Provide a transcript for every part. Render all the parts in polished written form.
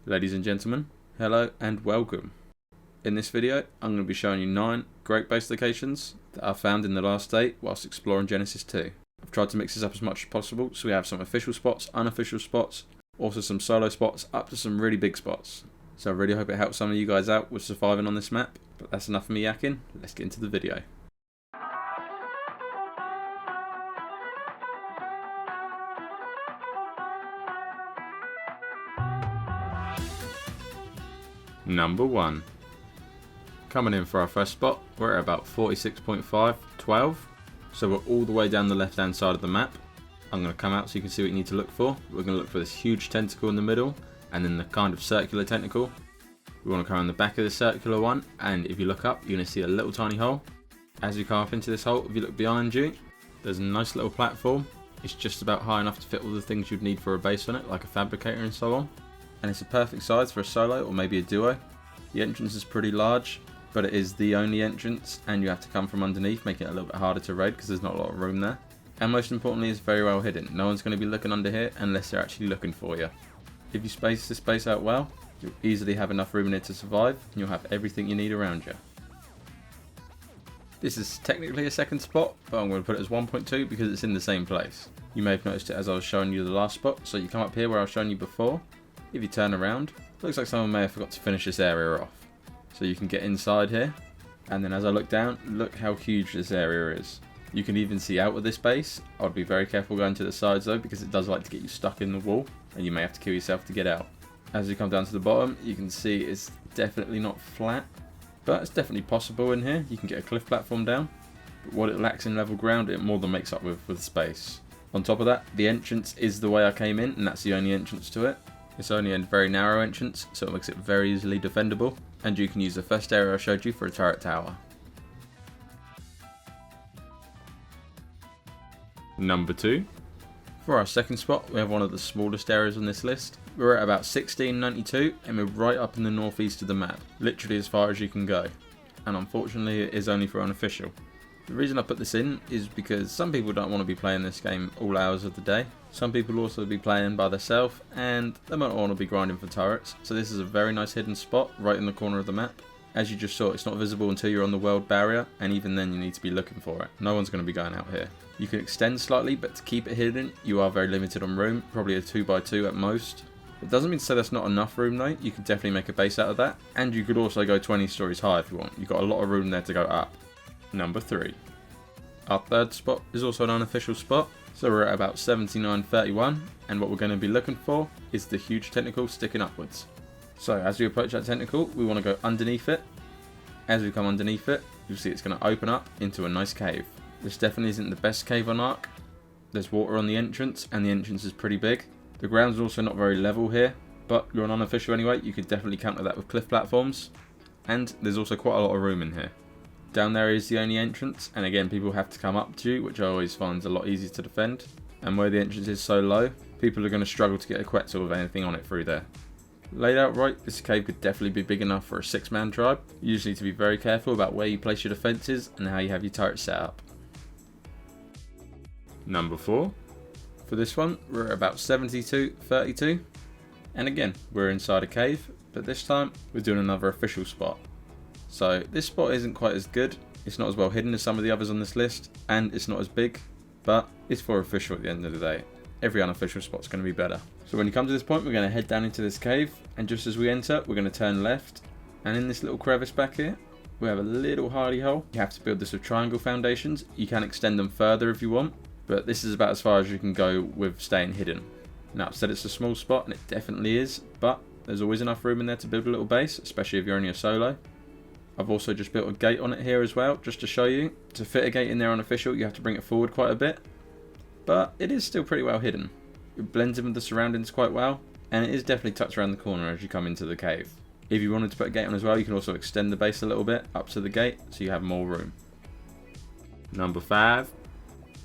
Ladies and gentlemen, hello and welcome. In this video, I'm going to be showing you 9 great base locations that I found in the last day whilst exploring Genesis 2. I've tried to mix this up as much as possible, so we have some official spots, unofficial spots, also some solo spots, up to some really big spots. So I really hope it helps some of you guys out with surviving on this map, but that's enough of me yakking, let's get into the video. Number 1. Coming in for our first spot, we're at about 46.5, 12. So we're all the way down the left hand side of the map. I'm going to come out so you can see what you need to look for. We're going to look for this huge tentacle in the middle, and then the kind of circular tentacle. We want to come around the back of the circular one, and if you look up, you're going to see a little tiny hole. As you come up into this hole, if you look behind you, there's a nice little platform. It's just about high enough to fit all the things you'd need for a base on it, like a fabricator and so on. And it's a perfect size for a solo or maybe a duo. The entrance is pretty large, but it is the only entrance, and you have to come from underneath, making it a little bit harder to raid because there's not a lot of room there. And most importantly, it's very well hidden. No one's going to be looking under here unless they're actually looking for you. If you space this space out well, you'll easily have enough room in it to survive, and you'll have everything you need around you. This is technically a second spot, but I'm going to put it as 1.2 because it's in the same place. You may have noticed it as I was showing you the last spot, so you come up here where I was showing you before. If you turn around, looks like someone may have forgot to finish this area off. So you can get inside here, and then as I look down, look how huge this area is. You can even see out of this base. I'd be very careful going to the sides though, because it does like to get you stuck in the wall, and you may have to kill yourself to get out. As you come down to the bottom, you can see it's definitely not flat, but it's definitely possible in here. You can get a cliff platform down, but what it lacks in level ground, it more than makes up with space. On top of that, the entrance is the way I came in, and that's the only entrance to it. It's only a very narrow entrance, so it makes it very easily defendable, and you can use the first area I showed you for a turret tower. Number 2. For our second spot, we have one of the smallest areas on this list. We're at about 1692, and we're right up in the northeast of the map, literally as far as you can go. And unfortunately, it is only for unofficial. The reason I put this in is because some people don't want to be playing this game all hours of the day. Some people will also be playing by themselves, and they might want to be grinding for turrets. So this is a very nice hidden spot right in the corner of the map. As you just saw, it's not visible until you're on the world barrier, and even then you need to be looking for it. No one's going to be going out here. You can extend slightly, but to keep it hidden, you are very limited on room, probably a 2x2 at most. It doesn't mean to say that's not enough room though. You could definitely make a base out of that, and you could also go 20 stories high if you want. You've got a lot of room there to go up. Number 3. Our third spot is also an unofficial spot, so we're at about 79.31, and what we're going to be looking for is the huge tentacle sticking upwards. So as we approach that tentacle, we want to go underneath it. As we come underneath it, you'll see it's going to open up into a nice cave. This definitely isn't the best cave on Ark. There's water on the entrance, and the entrance is pretty big. The ground's also not very level here, but you're an unofficial anyway, you could definitely counter that with cliff platforms, and there's also quite a lot of room in here. Down there is the only entrance, and again people have to come up to you, which I always find a lot easier to defend. And where the entrance is so low, people are going to struggle to get a Quetzal with anything on it through there. Laid out right, this cave could definitely be big enough for a 6-man tribe. You just need to be very careful about where you place your defences and how you have your turrets set up. Number 4. For this one, we're at about 72.32, and again we're inside a cave, but this time we're doing another official spot. So this spot isn't quite as good, it's not as well hidden as some of the others on this list, and it's not as big, but it's for official at the end of the day. Every unofficial spot's going to be better. So when you come to this point, we're going to head down into this cave, and just as we enter, we're going to turn left, and in this little crevice back here, we have a little hidey hole. You have to build this with triangle foundations. You can extend them further if you want, but this is about as far as you can go with staying hidden. Now I've said it's a small spot, and it definitely is, but there's always enough room in there to build a little base, especially if you're only a solo. I've also just built a gate on it here as well, just to show you. To fit a gate in there unofficial, you have to bring it forward quite a bit, but it is still pretty well hidden. It blends in with the surroundings quite well, and it is definitely tucked around the corner as you come into the cave. If you wanted to put a gate on as well, you can also extend the base a little bit up to the gate, so you have more room. Number 5.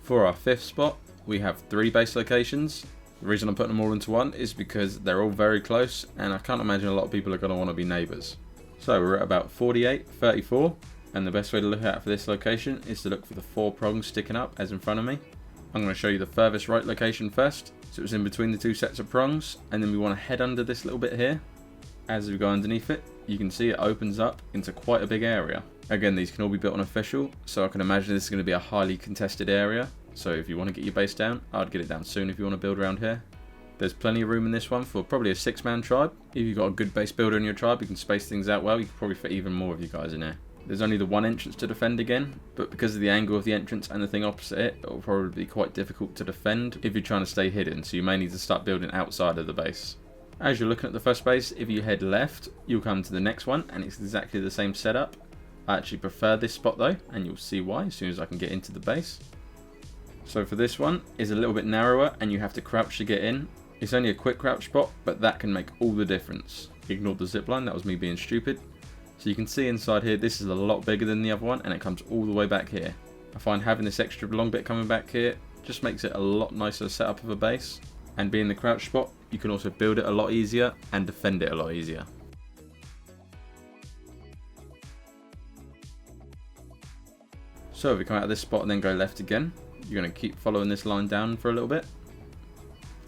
For our 5th spot, we have 3 base locations. The reason I'm putting them all into one is because they're all very close, and I can't imagine a lot of people are going to want to be neighbours. So we're at about 48.34, and the best way to look at for this location is to look for the 4 prongs sticking up as in front of me. I'm going to show you the furthest right location first, so it's in between the 2 sets of prongs, and then we want to head under this little bit here. As we go underneath it, you can see it opens up into quite a big area. Again, these can all be built on official, so I can imagine this is going to be a highly contested area. So if you want to get your base down, I'd get it down soon if you want to build around here. There's plenty of room in this one for probably a 6-man tribe. If you've got a good base builder in your tribe, you can space things out well. You can probably fit even more of you guys in here. There's only the one entrance to defend again, but because of the angle of the entrance and the thing opposite it, it will probably be quite difficult to defend if you're trying to stay hidden, so you may need to start building outside of the base. As you're looking at the first base, if you head left, you'll come to the next one, and it's exactly the same setup. I actually prefer this spot though, and you'll see why as soon as I can get into the base. So for this one, it's a little bit narrower, and you have to crouch to get in. It's only a quick crouch spot, but that can make all the difference. Ignore the zipline, that was me being stupid. So you can see inside here, this is a lot bigger than the other one, and it comes all the way back here. I find having this extra long bit coming back here just makes it a lot nicer setup of a base. And being the crouch spot, you can also build it a lot easier and defend it a lot easier. So if you come out of this spot and then go left again, you're going to keep following this line down for a little bit.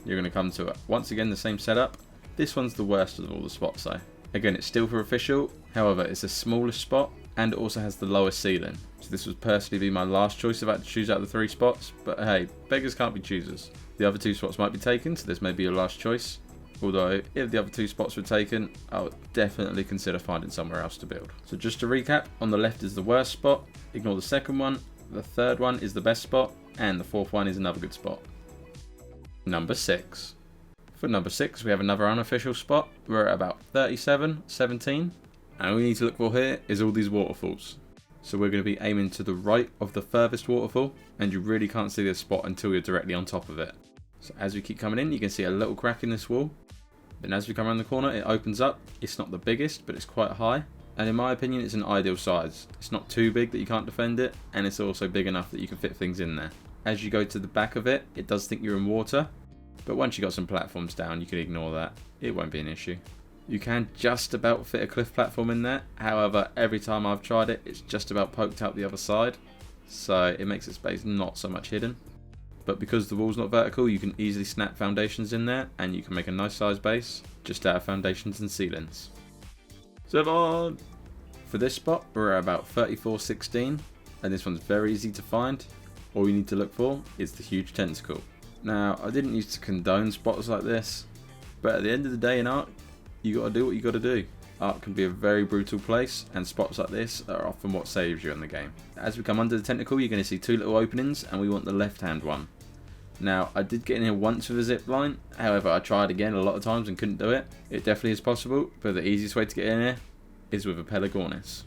You're going to come to, once again, the same setup. This one's the worst of all the spots though. Again, it's still for official, however, it's the smallest spot and it also has the lowest ceiling. So this would personally be my last choice if I had to choose out of the 3 spots, but hey, beggars can't be choosers. The other 2 spots might be taken, so this may be your last choice. Although, if the other 2 spots were taken, I would definitely consider finding somewhere else to build. So just to recap, on the left is the worst spot, ignore the second one, the third one is the best spot, and the fourth one is another good spot. Number 6. For number 6, we have another unofficial spot. We're at about 37, 17, and all we need to look for here is all these waterfalls. So we're going to be aiming to the right of the furthest waterfall, and you really can't see this spot until you're directly on top of it. So as we keep coming in, you can see a little crack in this wall. Then as we come around the corner, it opens up. It's not the biggest, but it's quite high. And in my opinion, it's an ideal size. It's not too big that you can't defend it, and it's also big enough that you can fit things in there. As you go to the back of it, it does think you're in water, but once you've got some platforms down, you can ignore that. It won't be an issue. You can just about fit a cliff platform in there. However, every time I've tried it, it's just about poked out the other side. So it makes its base not so much hidden. But because the wall's not vertical, you can easily snap foundations in there, and you can make a nice size base just out of foundations and ceilings. 7! For this spot, we're at about 34-16, and this one's very easy to find. All you need to look for is the huge tentacle. Now, I didn't used to condone spots like this, but at the end of the day in Ark, you gotta do what you gotta do. Ark can be a very brutal place, and spots like this are often what saves you in the game. As we come under the tentacle, you're going to see 2 little openings, and we want the left hand one. Now, I did get in here once with a zip line, however I tried again a lot of times and couldn't do it. It definitely is possible, but the easiest way to get in here is with a Pelagornis.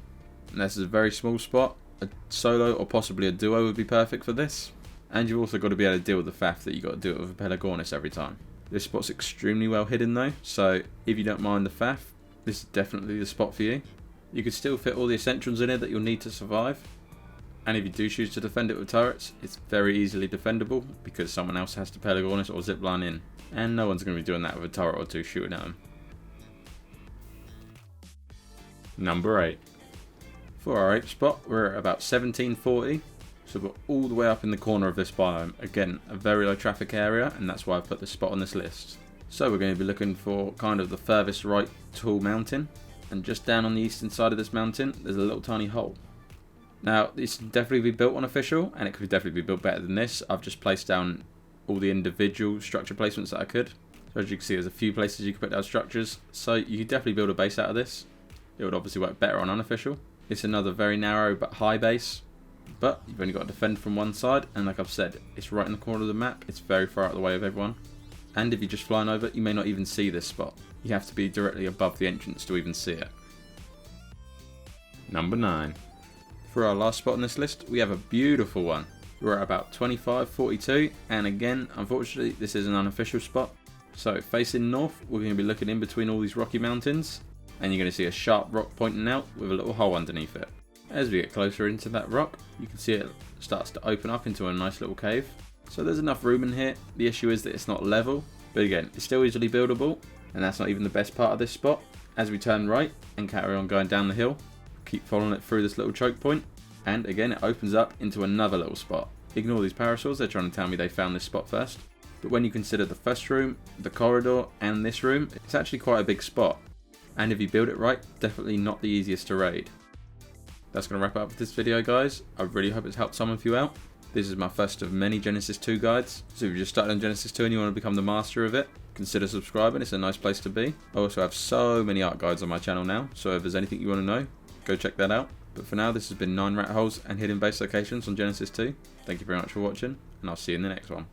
And this is a very small spot. A solo or possibly a duo would be perfect for this. And you've also got to be able to deal with the faff that you've got to do it with a Pelagornis every time. This spot's extremely well hidden though, so if you don't mind the faff, this is definitely the spot for you. You could still fit all the essentials in it that you'll need to survive. And if you do choose to defend it with turrets, it's very easily defendable because someone else has to Pelagornis or zipline in. And no one's going to be doing that with a turret or 2 shooting at them. Number 8. For our 8th spot, we're at about 1740. So we're all the way up in the corner of this biome. Again, a very low traffic area, and that's why I've put this spot on this list. So we're going to be looking for kind of the furthest right tall mountain. And just down on the eastern side of this mountain, there's a little tiny hole. Now, this can definitely be built on official, and it could definitely be built better than this. I've just placed down all the individual structure placements that I could. So as you can see, there's a few places you can put down structures. So you could definitely build a base out of this. It would obviously work better on unofficial. It's another very narrow but high base. But you've only got to defend from one side, and like I've said, it's right in the corner of the map. It's very far out of the way of everyone. And if you're just flying over, you may not even see this spot. You have to be directly above the entrance to even see it. Number 9. For our last spot on this list, we have a beautiful one. We're at about 25-42, and again, unfortunately, this is an unofficial spot. So facing north, we're going to be looking in between all these rocky mountains, and you're going to see a sharp rock pointing out with a little hole underneath it. As we get closer into that rock, you can see it starts to open up into a nice little cave. So there's enough room in here. The issue is that it's not level, but again, it's still easily buildable, and that's not even the best part of this spot. As we turn right and carry on going down the hill, keep following it through this little choke point, and again it opens up into another little spot. Ignore these parasols, they're trying to tell me they found this spot first. But when you consider the first room, the corridor, and this room, it's actually quite a big spot. and if you build it right, definitely not the easiest to raid. That's going to wrap it up for this video, guys. I really hope it's helped some of you out. This is my first of many Genesis 2 guides, so if you just started on Genesis 2 and you want to become the master of it, consider subscribing. It's a nice place to be. I also have so many art guides on my channel now, so if there's anything you want to know, go check that out. But for now, this has been 9 rat holes and hidden base locations on Genesis 2. Thank you very much for watching, and I'll see you in the next one.